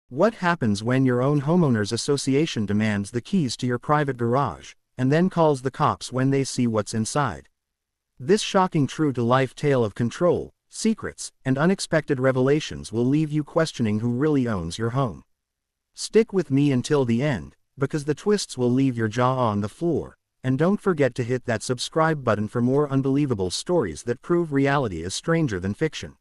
What happens when your own homeowners association demands the keys to your private garage, and then calls the cops when they see what's inside? This shocking true-to-life tale of control, secrets, and unexpected revelations will leave you questioning who really owns your home. Stick with me until the end, because the twists will leave your jaw on the floor, and don't forget to hit that subscribe button for more unbelievable stories that prove reality is stranger than fiction.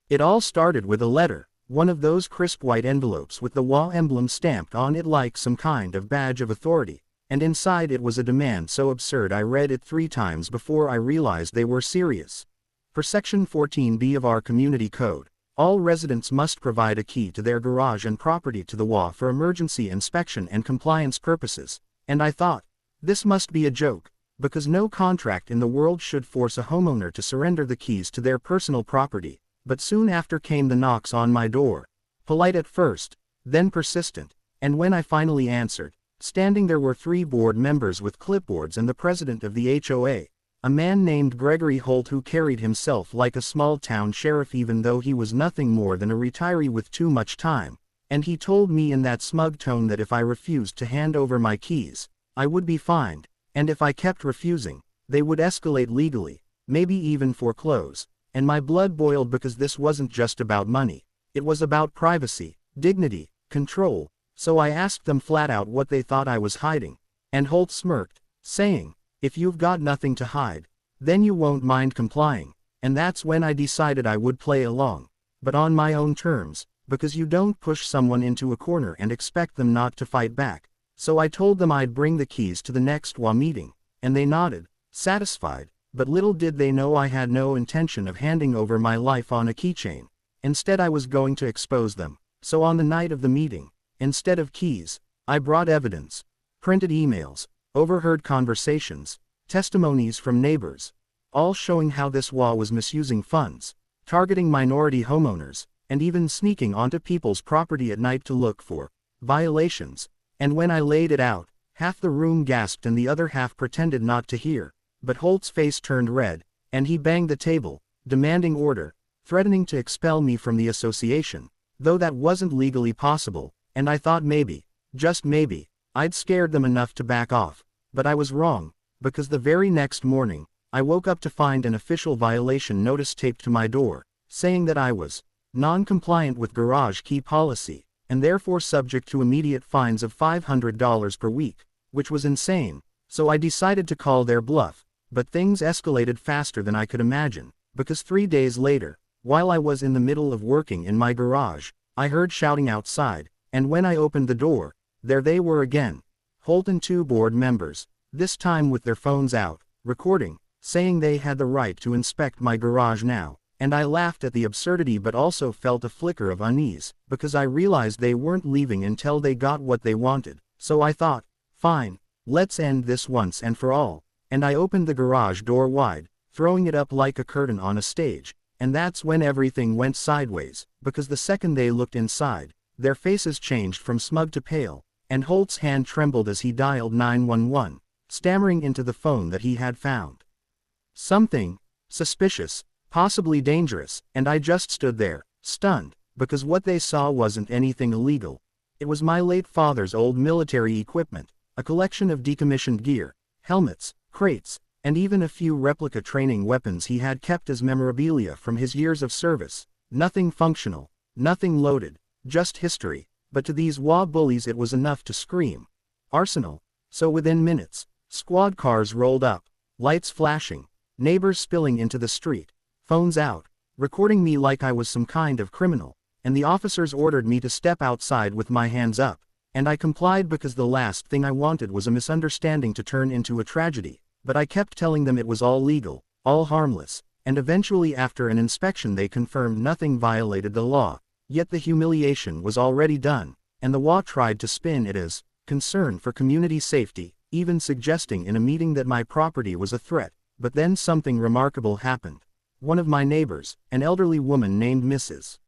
It all started with a letter, one of those crisp white envelopes with the HOA emblem stamped on it like some kind of badge of authority, and inside it was a demand so absurd I read it 3 times before I realized they were serious. Per Section 14B of our community code, all residents must provide a key to their garage and property to the HOA for emergency inspection and compliance purposes, and I thought, this must be a joke, because no contract in the world should force a homeowner to surrender the keys to their personal property. But soon after came the knocks on my door, polite at first, then persistent, and when I finally answered, standing there were 3 board members with clipboards and the president of the HOA, a man named Gregory Holt who carried himself like a small-town sheriff even though he was nothing more than a retiree with too much time, and he told me in that smug tone that if I refused to hand over my keys, I would be fined, and if I kept refusing, they would escalate legally, maybe even foreclose. And my blood boiled because this wasn't just about money, it was about privacy, dignity, control, so I asked them flat out what they thought I was hiding, and Holt smirked, saying, if you've got nothing to hide, then you won't mind complying, and that's when I decided I would play along, but on my own terms, because you don't push someone into a corner and expect them not to fight back, so I told them I'd bring the keys to the next HOA meeting, and they nodded, satisfied. But little did they know I had no intention of handing over my life on a keychain. Instead I was going to expose them. So on the night of the meeting, instead of keys, I brought evidence, printed emails, overheard conversations, testimonies from neighbors, all showing how this HOA was misusing funds, targeting minority homeowners, and even sneaking onto people's property at night to look for violations. And when I laid it out, half the room gasped and the other half pretended not to hear. But Holt's face turned red, and he banged the table, demanding order, threatening to expel me from the association, though that wasn't legally possible, and I thought maybe, just maybe, I'd scared them enough to back off, but I was wrong, because the very next morning, I woke up to find an official violation notice taped to my door, saying that I was non-compliant with garage key policy, and therefore subject to immediate fines of $500 per week, which was insane, so I decided to call their bluff. But things escalated faster than I could imagine, because 3 days later, while I was in the middle of working in my garage, I heard shouting outside, and when I opened the door, there they were again, Holt and 2 board members, this time with their phones out, recording, saying they had the right to inspect my garage now, and I laughed at the absurdity but also felt a flicker of unease, because I realized they weren't leaving until they got what they wanted, so I thought, fine, let's end this once and for all. And I opened the garage door wide, throwing it up like a curtain on a stage, and that's when everything went sideways, because the second they looked inside, their faces changed from smug to pale, and Holt's hand trembled as he dialed 911, stammering into the phone that he had found something suspicious, possibly dangerous, and I just stood there, stunned, because what they saw wasn't anything illegal. It was my late father's old military equipment, a collection of decommissioned gear, helmets, crates, and even a few replica training weapons he had kept as memorabilia from his years of service. Nothing functional, nothing loaded, just history, but to these HOA bullies it was enough to scream arsenal. So within minutes, squad cars rolled up, lights flashing, neighbors spilling into the street, phones out, recording me like I was some kind of criminal, and the officers ordered me to step outside with my hands up, and I complied because the last thing I wanted was a misunderstanding to turn into a tragedy. But I kept telling them it was all legal, all harmless, and eventually after an inspection they confirmed nothing violated the law, yet the humiliation was already done, and the HOA tried to spin it as concern for community safety, even suggesting in a meeting that my property was a threat. But then something remarkable happened. One of my neighbors, an elderly woman named Mrs.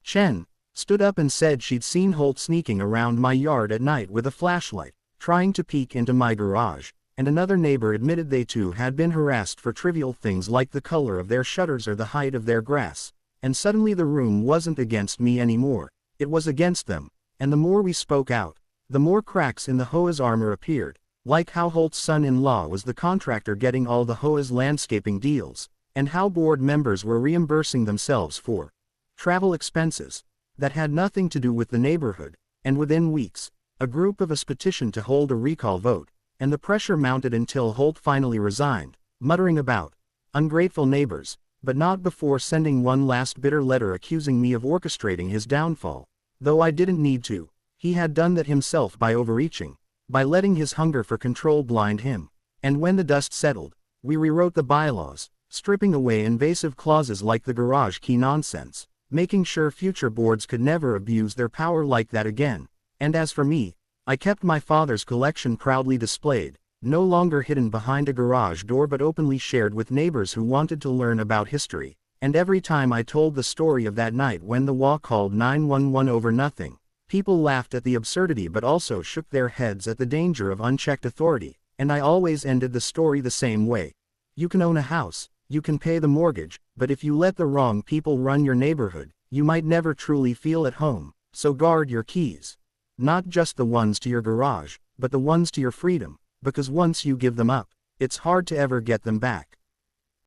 Chen, stood up and said she'd seen Holt sneaking around my yard at night with a flashlight, trying to peek into my garage. And another neighbor admitted they too had been harassed for trivial things like the color of their shutters or the height of their grass, and suddenly the room wasn't against me anymore, It was against them, and the more we spoke out, the more cracks in the HOA's armor appeared, like how Holt's son-in-law was the contractor getting all the HOA's landscaping deals, and how board members were reimbursing themselves for travel expenses that had nothing to do with the neighborhood, and within weeks, a group of us petitioned to hold a recall vote, and the pressure mounted until Holt finally resigned, muttering about ungrateful neighbors, but not before sending one last bitter letter accusing me of orchestrating his downfall. Though I didn't need to, he had done that himself by overreaching, by letting his hunger for control blind him. And when the dust settled, we rewrote the bylaws, stripping away invasive clauses like the garage key nonsense, making sure future boards could never abuse their power like that again. And as for me, I kept my father's collection proudly displayed, no longer hidden behind a garage door but openly shared with neighbors who wanted to learn about history. And every time I told the story of that night when the HOA called 911 over nothing, people laughed at the absurdity but also shook their heads at the danger of unchecked authority, and I always ended the story the same way. You can own a house, you can pay the mortgage, but if you let the wrong people run your neighborhood, you might never truly feel at home. So guard your keys. Not just the ones to your garage, but the ones to your freedom, because once you give them up, it's hard to ever get them back.